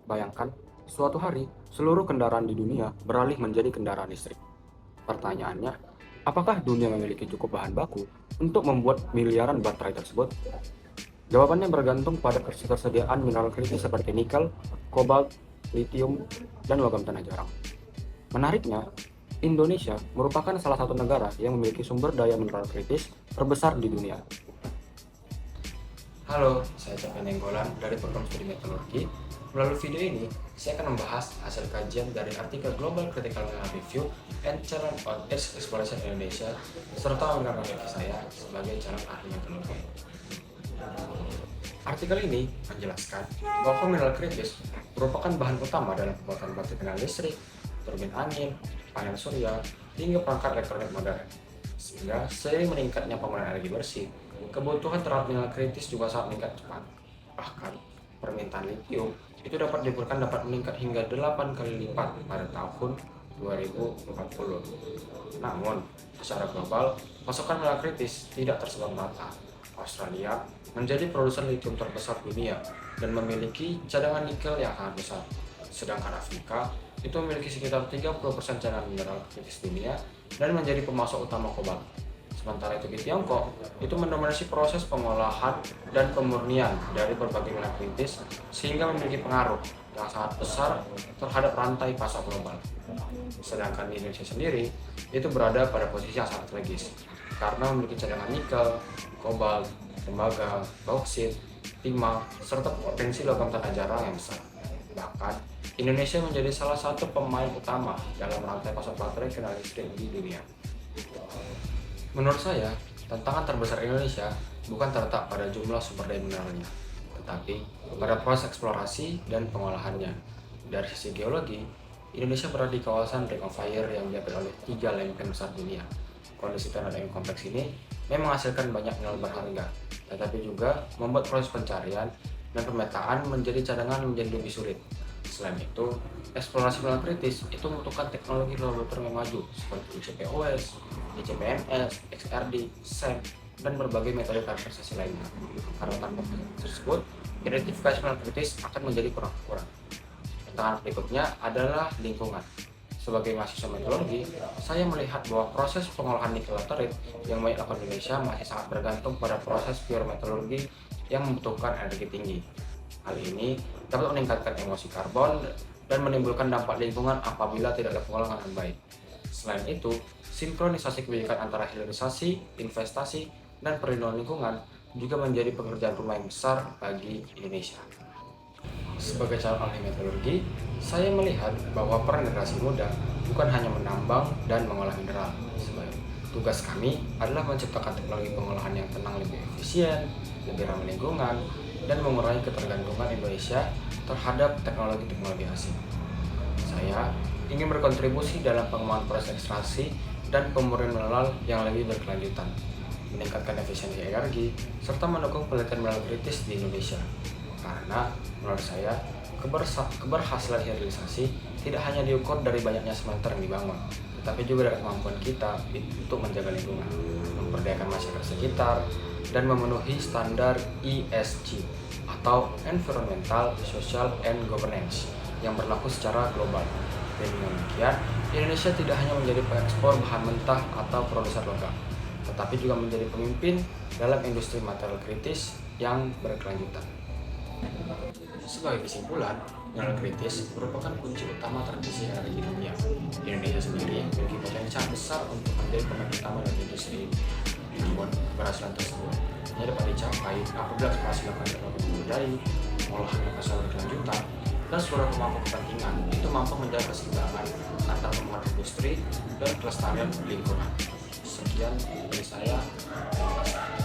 Bayangkan, suatu hari seluruh kendaraan di dunia beralih menjadi kendaraan listrik. Pertanyaannya, apakah dunia memiliki cukup bahan baku untuk membuat miliaran baterai tersebut? Jawabannya bergantung pada ketersediaan mineral kritis seperti nikel, kobalt, litium, dan logam tanah jarang. Menariknya, Indonesia merupakan salah satu negara yang memiliki sumber daya mineral kritis terbesar di dunia. Halo, saya Capen Nenggolan dari program studi metalurgi. Melalui video ini, saya akan membahas hasil kajian dari artikel Global Critical Mineral Review and Challenge on Earth Exploration Indonesia, serta memberikan refleksi saya sebagai calon ahli metalurgi. Artikel ini menjelaskan bahwa mineral kritis merupakan bahan utama dalam pembuatan baterai kendaraan listrik, turbin angin, panel surya, hingga perangkat elektronik modern. Sehingga seiring meningkatnya penggunaan energi bersih, kebutuhan terhadap mineral kritis juga sangat meningkat cepat. Bahkan, permintaan litium itu dapat diukurkan dapat meningkat hingga 8 kali lipat pada tahun 2040. Namun, secara global, pasokan mineral kritis tidak tersebar merata. Australia menjadi produsen litium terbesar dunia dan memiliki cadangan nikel yang sangat besar. Sedangkan Afrika itu memiliki sekitar 30% cadangan mineral kritis dunia dan menjadi pemasok utama kobalt. Sementara itu di Tiongkok, itu mendominasi proses pengolahan dan pemurnian dari berbagai mineral kritis sehingga memiliki pengaruh yang sangat besar terhadap rantai pasok global. Sedangkan di Indonesia sendiri, itu berada pada posisi yang sangat strategis karena memiliki cadangan nikel, kobalt, tembaga, bauksit, timah, serta potensi logam tanah jarang yang besar. Bahkan, Indonesia menjadi salah satu pemain utama dalam rantai pasok baterai kendaraan listrik di dunia. Menurut saya, tantangan terbesar Indonesia bukan terletak pada jumlah sumber daya mineralnya, tetapi pada proses eksplorasi dan pengolahannya. Dari sisi geologi, Indonesia berada di kawasan Ring of Fire yang diapit oleh 3 lempeng besar dunia. Kondisi tanah yang kompleks ini memang menghasilkan banyak mineral berharga, tetapi juga membuat proses pencarian dan pemetaan menjadi cadangan menjadi lebih sulit. Selain itu, eksplorasi mineral kritis itu membutuhkan teknologi laboratorium yang maju seperti ICPOS, ICPNS, XRD, SEM, dan berbagai metode karakterisasi lainnya. Karena tanpa tersebut, identifikasi mineral kritis akan menjadi kurang-kurang. Tantangan berikutnya adalah lingkungan. Sebagai mahasiswa metalurgi, saya melihat bahwa proses pengolahan nikel laterit yang banyak dilakukan di Indonesia masih sangat bergantung pada proses pyrometalurgi yang membutuhkan energi tinggi. Hal ini dapat meningkatkan emisi karbon dan menimbulkan dampak lingkungan apabila tidak ada pengolahan dengan baik. Selain itu, sinkronisasi kebijakan antara hilirisasi, investasi, dan perlindungan lingkungan juga menjadi pekerjaan rumah yang besar bagi Indonesia. Sebagai calon ahli metalurgi, saya melihat bahwa peran generasi muda bukan hanya menambang dan mengolah mineral. Tugas kami adalah menciptakan teknologi pengolahan yang tenang, lebih efisien, lebih ramah lingkungan, dan mengurangi ketergantungan Indonesia terhadap teknologi-teknologi asing. Saya ingin berkontribusi dalam pengembangan proses ekstraksi dan pemurnian mineral yang lebih berkelanjutan, meningkatkan efisiensi energi, serta mendukung penelitian mineral kritis di Indonesia. Karena menurut saya, keberhasilan hilirisasi tidak hanya diukur dari banyaknya smelter yang dibangun, tetapi juga dari kemampuan kita untuk menjaga lingkungan, memberdayakan masyarakat sekitar, dan memenuhi standar ESG atau Environmental, Social, and Governance yang berlaku secara global. Dengan demikian, Indonesia tidak hanya menjadi pengekspor bahan mentah atau produser logam, tetapi juga menjadi pemimpin dalam industri material kritis yang berkelanjutan. Sebagai kesimpulan, mineral kritis merupakan kunci utama transisi energi dunia. Indonesia sendiri memiliki potensi sangat besar untuk menjadi pemain utama dalam industri. Namun, keberhasilan tersebut hanya dapat dicapai apabila eksplorasi dilakukan teknologi memadai, pengolahan yang pasar berkelanjutan, dan seluruh pemangku kepentingan itu mampu menjaga keseimbangan antara pembangunan industri dan kelestarian lingkungan. Sekian dari saya. Terima kasih.